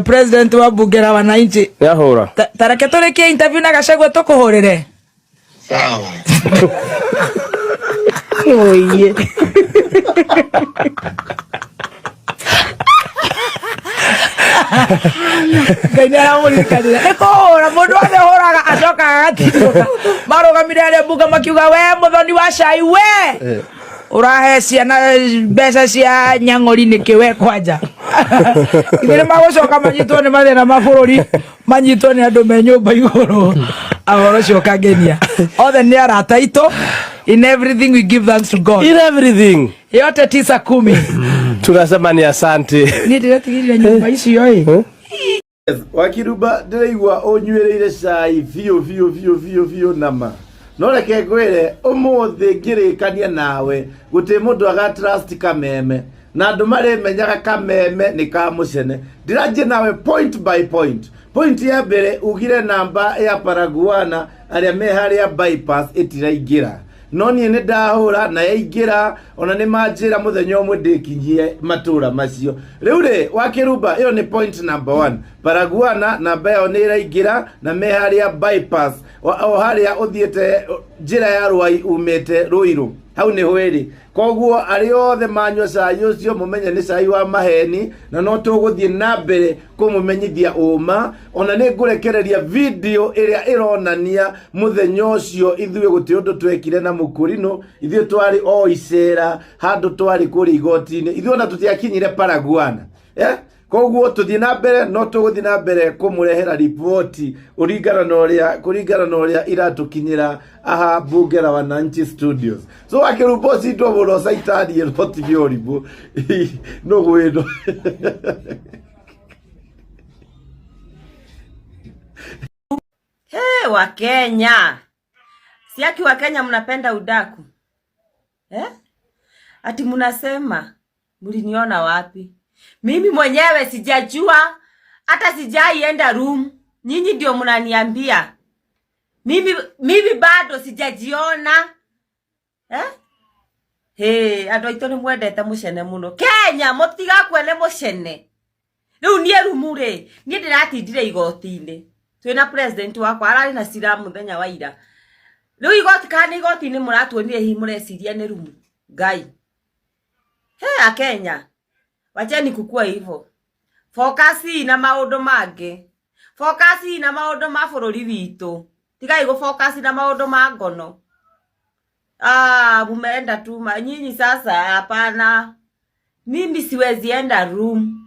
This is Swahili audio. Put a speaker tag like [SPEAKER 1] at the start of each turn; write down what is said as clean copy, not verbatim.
[SPEAKER 1] president wa bunge la wananchi.
[SPEAKER 2] Yahura.
[SPEAKER 1] Tareke turekie interview na Gachagua tukuhurire.
[SPEAKER 3] Sawa.
[SPEAKER 1] Oye. Ganyara muri kadira. Eko ora mundu ane horaga acoka agatiruka. Marugamire ale buga makiuga we muthoni wa cai we. Urahe ciana mbeca cia nyang'ori nikiwe kwanja. Ibere magocoka manyitwo ni mathina mabururi manyitwo ni andu me nyumba iguru. Ahoro coka genia. Othe ni arataito. In everything we give thanks to God.
[SPEAKER 2] In everything.
[SPEAKER 1] Yote 9-10.
[SPEAKER 2] Tunasema ni asante.
[SPEAKER 1] Ni ndiretigirira nyumba ici yoi.
[SPEAKER 4] Wakiruba ndireigua onywereire cai fio nama. No reke ngwire umuthi ngirikania nawe guti mundu aga trust Kameme na andu mari menyaga Kameme ni ka mucene. Ndiraje nawe point by point. Point ya mbere ugire namba ya Paraguana aria me haria bypass itiraingira. No ni ndahura na yaingira ona ni manjira muthenya umwe ndikinyie matura macio. Riu ri Wakiruba iyo ni point number 1. Paraguana namba yo ni iraingira na me haria bypass o haria uthiete njira ya Rwai umete Ruiru. Hau ni hweri. Koguo ari othe manywa cai ucio mumenye ni cai wa maheni na no tuguthie na mbere kumumenyithia uma ona ni ngurekereria video iria ironania muthenya ucio ithuĩ guti undu twekire na Mukurino ithuĩ twari o icera handu twari kuri igoti-ini ithuĩ ona tutiakinyire Paraguana koguo tuthie na mbere no tuguthie na mbere kumurehera ripoti kuringana na uria iratukinyira aha bunge la wananchi studios. So Wakirubosi ndo boro saitani ripoti bioribu no gwendo.
[SPEAKER 5] Hey, Wakenya. Siaki Wakenya mnapenda udaku. Ati mnasema mliniona wapi? Mimi mwenyewe sijajua, hata sijaienda room. Nyinyi ndio mnaniambia. Mimi bado sijajiona. Andu aitu ni mwendete mucene muno. Kenya mutiga kwene mucene. Riu nie rumure, nie ndiratindire igoti-ini. Twina president wakwa arari na cira muthenya wa ira. Riu igoti kana igoti-ini muratuonire hi mureciria ni rumu. Ngai. Akenya. Wacheni kukua hivyo. Focus na maundu mange. Focus na maundu ma bururi witu. Tigai go focus na maundu ma ngono. Mumeenda tu nyinyi sasa hapana. Mimi siwezi enda room.